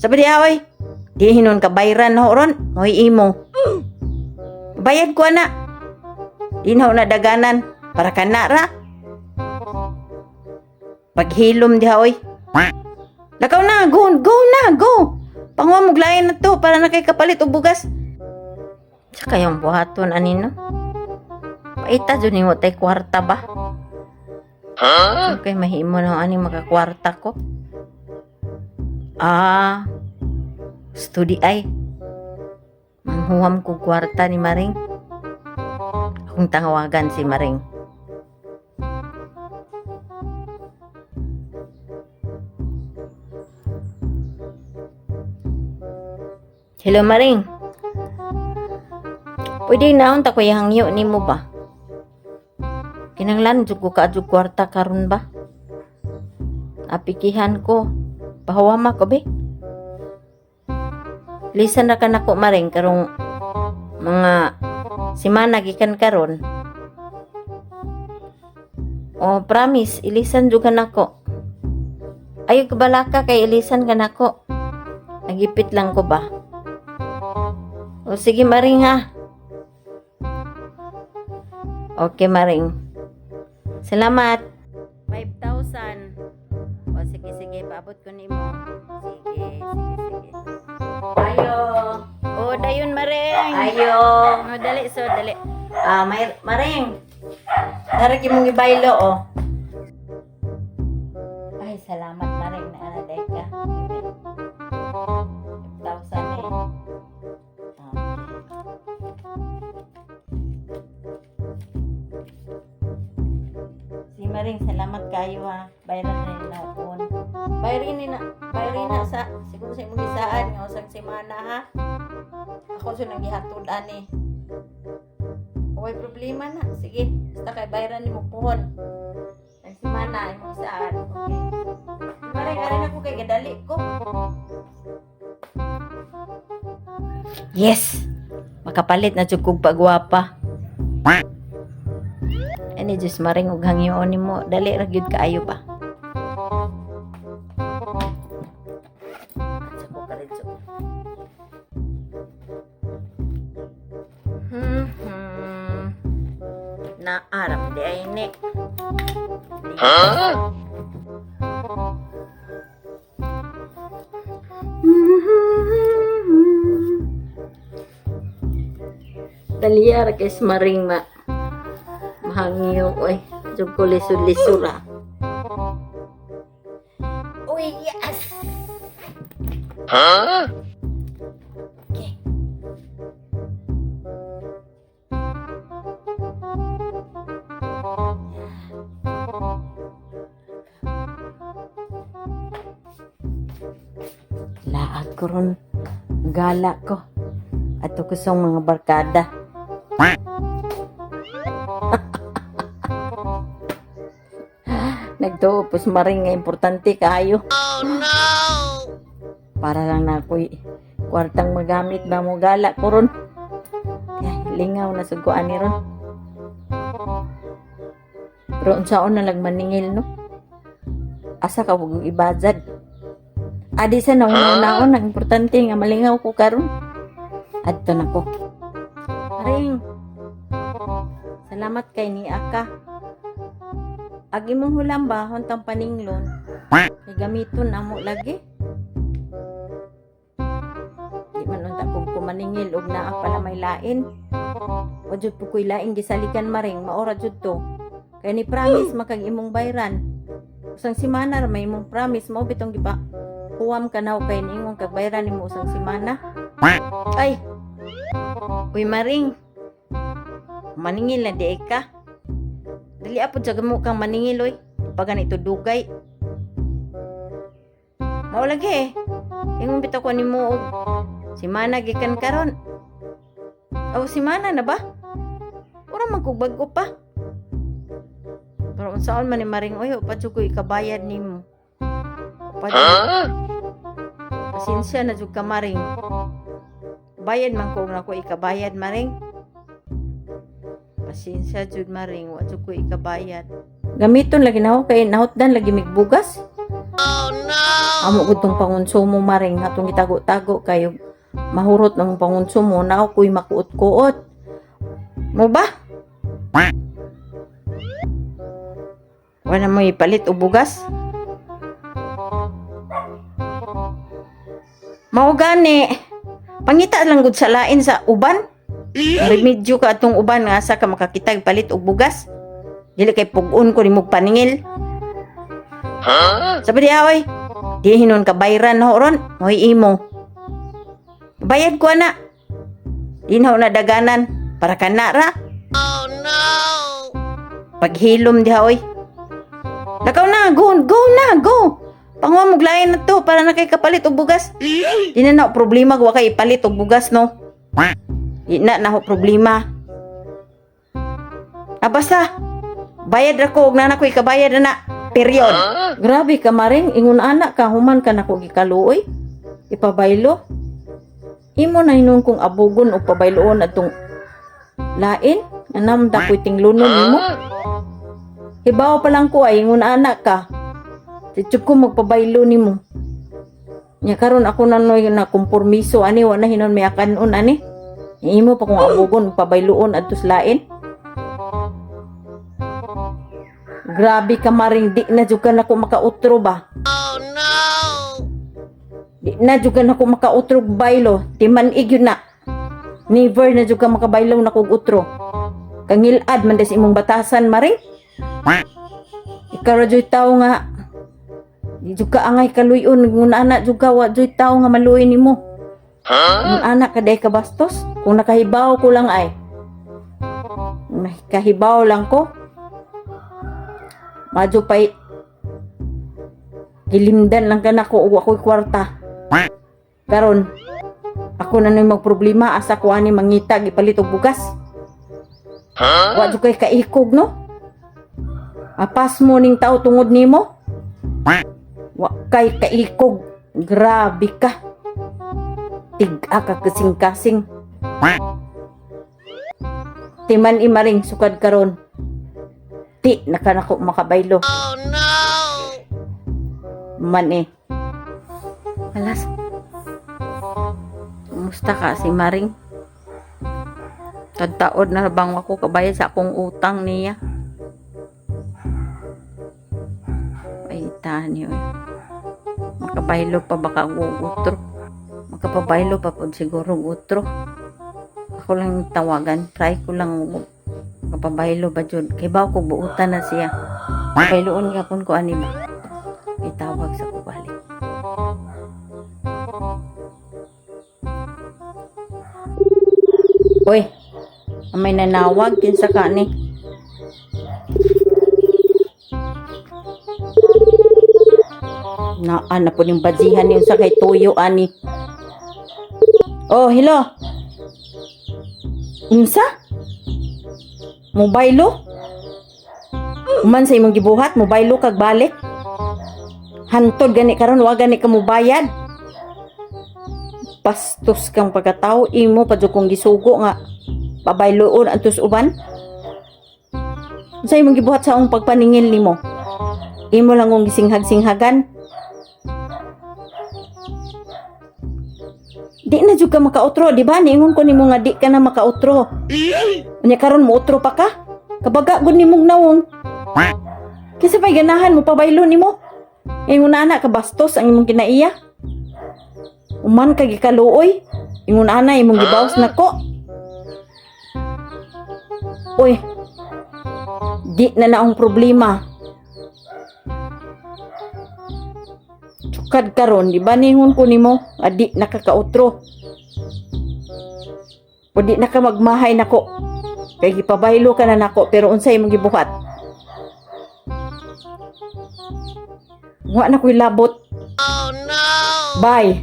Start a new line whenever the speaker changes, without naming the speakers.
Sabi diha oy. Di hinon ka bayran ho ron. Moy imo. Bayad ko na. Di na na daganan para kana ra. Paghilom diha oy. Lakaw na, go na, go. Panguha mo glayan na to para na kay kapalit og bugas. Tsaka yung buhaton anino. Paita dyan mo tay kwarta ba? Okay, mahimo na ani makakwarta ko. Studi ay. Manghuwam ko kwarta ni Maring. Akong tangawagan si Maring. Hello Maring. Pwede naon ta ko hangyo nimo ba? Kinanglan jud ko kaadyo kwarta karon ba? Apikihan ko. Pahawama ko be. Lisan na kanako Maring karong mga simana gikan karon. Oh, promise ilisan jud kanako. Ayo kabalaka kay ilisan kanako. Nagipit lang ko ba? O sige Maring ha. Okay Maring. Salamat. 5,000. O sige paabot ko nimo. Sige. Ayo. O dayon Maring. Ayo. O dali dali. Maring. Darag imong ibaylo o. Ay salamat Maring na anaday ka. 5,000 eh. Maring, salamat kayo ha. Bayaran na nila ako. Bayarin na sa siguro sa imong gisaan nga usag semana ha. Ako sa nang gihatod ani. Way problema na. Sige, basta kay bayaran nimo puhon. Ang semana imong gisaan. Okay. Maring arin ako kay gadali ko. Yes. Makapalit na jud kog pagwapa. Ani Diyos Maring ug hangyoon nimo dali ra gyud kaayo ba. Sako karitso. Na aram di ay ne. Daliya ra kay Maring mahangyo oy jud ko lisod-lisura. Uy yes. Okay. Laag ko ron gala ko ato ko sa mga barkada. Nagtuopos Maring nga importante kaayo. Oh no! Para lang na ako'y kwartang magamit ba mo gala ko ron. Lingaw na suguan ni ron. Pero unsaon na lang maningil no? Asa ka huwag ibazad. Adi sa nauna-unaon ang importante nga malingaw ko karon. Adto na ko. Maring. Salamat kay ni Aka. Agi mong hulam ba, hontang paninglon, kay gamiton amo lagi. Di man unta kong kumaningil, og naa pala may lain. O jud po ko'y lain gisalikan Maring, maora jud to. Kaya ni promise makag imong bayran. Usang simana may imong promise, mao bitong giba. Huwam ka na o kay niingong kag bayran nimo usang simana. Ay! Uy Maring, maningil na di ka. Dali apod sa gamo kang maningil oy. Pag ganito dugay. Mao lagi eh. Ingon bitaw ko nimo og si Mana gikan karon. Aw si Mana na ba? Ora man kog bag-o pa. Pero unsaon man ni Maring oy, pa jud ko ikabayad nimo. Pasensya na jud ka Maring. Bayad man ko na ko ikabayad Maring. Pasensya jud Maring, wa jud ko ikabayad. Gamiton lagi na ako kay nahutdan lagi migbugas. Oh no! Amo gud tong pangonsumo maring atong gitago-tago kayo mahurot ng pangonsumo na ako'y makuot-kuot. Mo ba? Wala mo ipalit o bugas? Mao gani. Pangita lang gud sa lain sa uban. Remedyo ka atong uban nga asa ka makakitag palit og bugas. Dili kay pug-on ko nimog paningil. Sabi di oy. Di hinon ka bayran ho ron. Moy imo. Bayad ko na. Dinaw na daganan para kana ra. Oh no. Paghilom diha oy. Lakaw na, go na, go. Pangwa mo lain na to para na kay kapalit og bugas. Di na problema wa kay ipalit og bugas no. Di na ho problema. Basta bayad ra ko og nana ko ikabayad na. Period. Grabe ka maring ingon anak ka human ka nako gikaluoy. Ipabaylo. Imo na hinon kong abugon o pabayloon atong lain. Nanamda ko'y tinglunon nimo. Hibaw pa lang ko ay ingon anak ka. Titsuk ko magpabaylo nimo. Nya karon ako nanoy na kompormiso ani wa na hinon may akanon ani. Imo pa kong abugon pabayloon adtos lain. Grabe ka maring di na jud ka nako makautro ba? Oh no. Di na jud ka nako makautro baylo, timan igyon na. Never na jud ka makabaylo na kog utro. Kangilad man des imong batasan maring. Ikaw ra jud tawo nga di jud ka angay kaluyon ngun anak jud ka wa jud tawo nga maluoy nimo. Ngun anak kaday ka bastos, kung nakahibaw ko lang ay. Nakahibaw lang ko. Madyo pa'y gilimdan lang ka na ko o ako'y kwarta. Karon, ako na nang magproblema asa ko ani mangitag ipalit og bugas. Wa jud kay kaikog no? Apas mo ning tao tungod nimo? Wa kay kaikog. Grabe ka. Tig-a ka kasing-kasing. Timan imaring sukad karon. Ti, nakanako makabaylo. Oh no! Man eh. Alas. Kumusta ka si Maring? Tagtaod na bang ako kabayad sa akong utang niya? Ay, tani oy. Makabaylo pa baka utro? Makapabaylo pa po siguro utro. Ako lang tawagan. Try ko lang kapabaylo ba dyan? Kay ba ko buutan na siya. Bayloon ka kung ko ani ba? Itawag sa kubalik. Uy, may nanawag kinsa ka ni. Ana po yung badzihan yung sa kay tuyo ani. Oh, hello. Unsa? Mobaylo? Man sa imong gibuhat, mobaylo kag balik? Hantod gani karon wa gani ka mobayad. Pastos kang pagkatao imo pa jud kong gisugo nga pabayloon antus uban. Sa imong gibuhat sa akong pagpaningil nimo. Imo lang kong gisinghag-singhagan. Di na jud ka makautro, di ba? Niingon ko nimo nga di ka na makautro. Unya karon mo utro pa ka? Kabaga gud nimong nawong. Kasi pa'y ganahan mo pabaylo nimo. Ingon na anak ka bastos ang imong kinaiya. Uman ka gikaluoy. Ingon ana imong gibawas nako. Uy. Di na naong problema. Kad karon di ba ningon ko nimo adi nakakautro o di naka magmahay nako kay gipabaylo ka na nako pero unsay imong gibuhat wa na ko'y labot. Oh no. Bye.